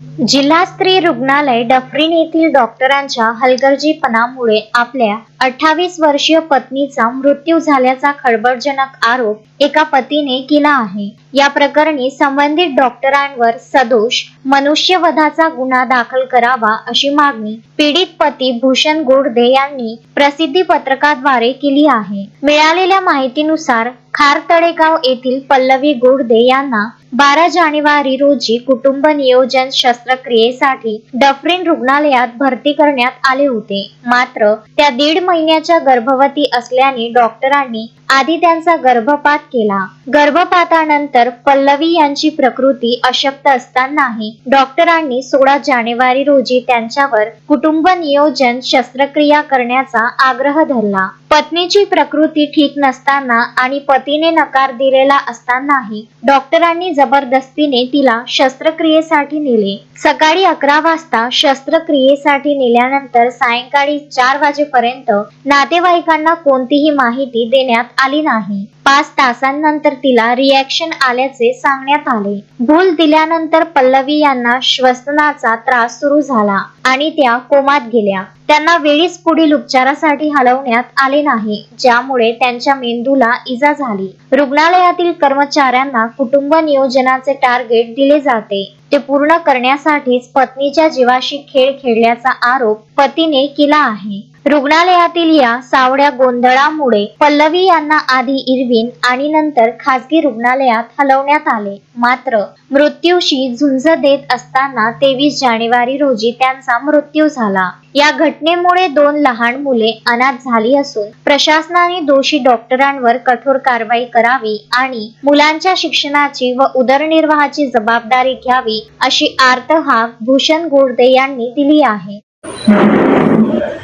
जिल्हा स्त्री रुग्णालय डफरीन येथील डॉक्टरांच्या हलगर्जीपणामुळे आपल्या 28 वर्षीय पत्नीचा मृत्यू झाल्याचा खळबळजनक आरोप एका पतीने केला आहे। या प्रकरणी संबंधित डॉक्टरांवर सदोष मनुष्यवधाचा गुन्हा दाखल करावा अशी मागणी पीडित पती भूषण गोडदे यांनी प्रसिद्धी पत्रकाद्वारे केली आहे। मिळालेल्या माहितीनुसार खारतळेगाव येथील पल्लवी गोडदे यांना 12 जानेवारी रोजी कुटुंब नियोजन शस्त्रक्रियेसाठी डफरीन रुग्णालयात भरती करण्यात आले होते। मात्र त्या 1.5 महिन्याच्या गर्भवती असल्याने डॉक्टरांनी आधी त्यांचा गर्भपात केला। गर्भपातानंतर पल्लवी यांची प्रकृती अशक्त असतानाही डॉक्टरांनी 16 जानेवारी रोजी त्यांच्यावर कुटुंब नियोजन शस्त्रक्रिया करण्याचा आग्रह धरला। पत्नीची प्रकृती ठीक नसताना आणि पतीने नकार दिलेला असतानाही डॉक्टरांनी जबरदस्तीने तिला शस्त्रक्रियेसाठी नेले। सकाळी 11 वाजता शस्त्रक्रियेसाठी नेल्यानंतर सायंकाळी 4 वाजेपर्यंत नातेवाईकांना कोणतीही माहिती देण्यात आली नाही। 5 तासांनंतर तिला रिएक्शन आल्याचे सांगण्यात आले। भूल दिल्यानंतर पल्लवी यांना श्वसनाचा त्रास सुरू झाला आणि त्या कोमात गेल्या। त्यांना वेळीच पुढील उपचारासाठी हलवण्यात आले नाही, ज्यामुळे त्यांच्या मेंदूला इजा झाली। रुग्णालयातील कर्मचाऱ्यांना कुटुंब नियोजनाचे टार्गेट दिले जाते, ते पूर्ण करण्यासाठीच पत्नीच्या जीवाशी खेळ खेळल्याचा आरोप पतीने केला आहे। रुग्णालयातील या सावड्या गोंधळामुळे पल्लवी यांना आधी इरविन आणि नंतर खासगी रुग्णालयात हलवण्यात आले। मात्र मृत्यूशी झुंज देत असताना 23 जानेवारी रोजी त्यांचा मृत्यू झाला। या घटनेमुळे 2 लहान मुले अनाथ झाली असून प्रशासनाने दोषी डॉक्टरांवर कठोर कारवाई करावी आणि मुलांच्या शिक्षणाची व उदरनिर्वाहाची जबाबदारी घ्यावी अशी आर्त हाक भूषण गोडदे यांनी दिली आहे।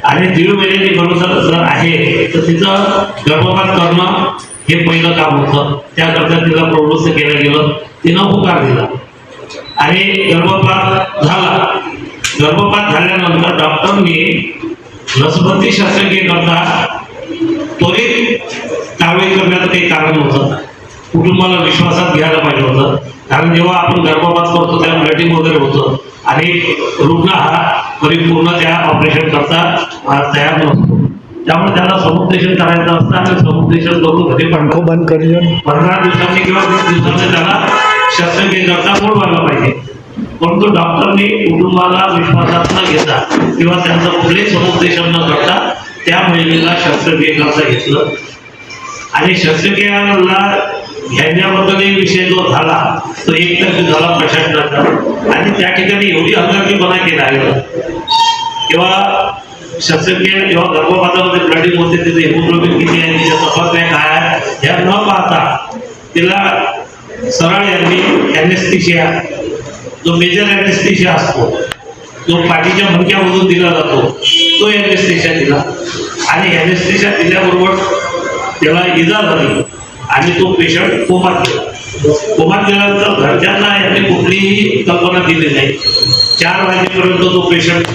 आणि 1.5 महिन्याची गरोदर जर आहे तर तिचं गर्भपात करणं हे पहिलं काम होतं। त्याकरता तिला प्रवृत्त केलं गेलं, तिनं होकार दिला आणि गर्भपात झाला। गर्भपात झाल्यानंतर डॉक्टरनी नसबंदी शस्त्रक्रिये करता त्वरित कारवाई करण्याचं काही कारण होतं। कुटुंबाला विश्वासात घ्यायला पाहिजे होतं, कारण जेव्हा आपण गर्भपात करतो तेव्हा ब्लडिंग वगैरे होतं आणि रुग्ण हा परिपूर्ण त्या ऑपरेशन करता तयार नसतो। त्यामुळे त्याला समुपदेशन करायचं असतं आणि समुपदेशन करून घरी पंखो बंद करून 15 दिवसांनी किंवा 20 दिवसांनी त्याला शस्त्रक्रिये करता बोलवायला पाहिजे। परंतु डॉक्टरनी कुटुंबाला विश्वासात न घेता किंवा त्यांचं कुठलेही समुपदेशन न करता त्या महिलेला शस्त्रक्रिये करता घेतलं आणि शस्त्रक्रियाला घ्यायच्याबद्दलही विषय जो झाला तो एकतर्फी झाला प्रशासनाचा आणि त्या ठिकाणी एवढी हलगर्जीपणा केला गेला। तेव्हा शस्त्रक्रिया जेव्हा गर्भपातामध्ये ब्लडिंग होते तिथे हिमोग्लोबिन किती आहे, तिच्या तपासण्या काय आहे ह्या न पाहता तिला सरळ यांनी ॲनेस्थेशिया जो मेजर ॲनेस्थेशिया असतो जो पाठीच्या मणक्यामधून दिला जातो तो ॲनेस्थेशिया दिला आणि ॲनेस्थेशिया दिल्याबरोबर त्याला इजा झाली आणि तो पेशंट कोमात गेला। कोमात गेल्यानंतर घरच्यांना यांनी कुठलीही कल्पना दिली नाही। 4 वाजेपर्यंत तो पेशंट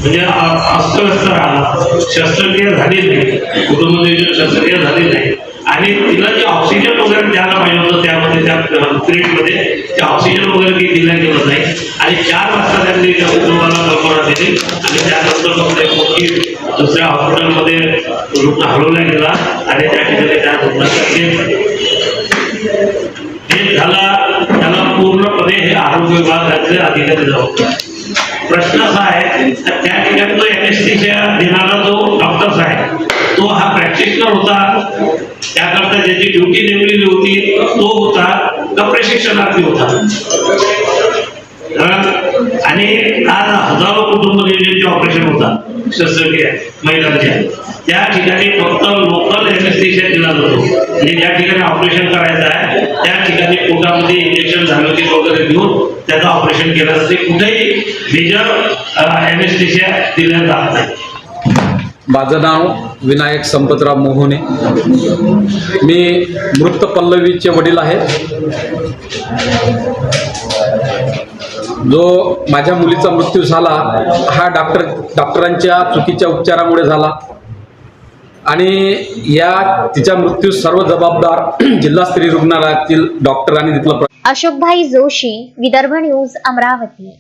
म्हणजे अस्वस्थ राहिला, शस्त्रक्रिया झाली नाही, कुटुंब नियोजन शस्त्रक्रिया झाली नाही आणि तिला जे ऑक्सिजन वगैरे द्यायला पाहिजे होतं त्यामध्ये त्या पिरियडमध्ये ते ऑक्सिजन वगैरे काही दिलं गेलं नाही आणि 4 वाजता त्यांनी त्या कुटुंबाला कल्पना दिली आणि त्यानंतर मग ते मोठी दुसऱ्या हॉस्पिटलमध्ये रुग्ण हलवला गेला आणि त्या ठिकाणी त्या रुग्णाचा डेथ झाला। त्याला पूर्णपणे हे आरोग्य विभागाचे अधिकारी जबाबदार। प्रश्न असा आहे त्या ठिकाणी तो ॲनेस्थेशिया देणारा जो डॉक्टर आहे तो हा प्रॅक्टिशनर होता, त्याकरता ज्याची ड्युटी नेमलेली होती तो होता का प्रशिक्षणार्थी होता? आणि आज हजारो कुटुंब नियोजनचे ऑपरेशन होता शस्त्रक्रिया महिलांच्या, त्या ठिकाणी फक्त लोकल ॲनेस्थेशिया दिला जातो। म्हणजे ज्या ठिकाणी ऑपरेशन करायचं आहे त्या ठिकाणी पोटामध्ये इंजेक्शन झालेली वगैरे देऊन त्याचं ऑपरेशन केलं जाते, कुठेही मेजर ॲनेस्थेशिया दिल्या जात नाही। माझं नाव विनायक संपतराव मोहने, मी मृत पल्लवीचे वडील आहेत। जो माझ्या मुलीचा मृत्यू झाला हा डॉक्टरांच्या चुकीच्या उपचारामुळे झाला आणि या तिच्या मृत्यू सर्व जबाबदार जिल्हा स्त्री रुग्णालयातील डॉक्टरांनी तिथला। अशोकभाई जोशी, विदर्भ न्यूज, अमरावती।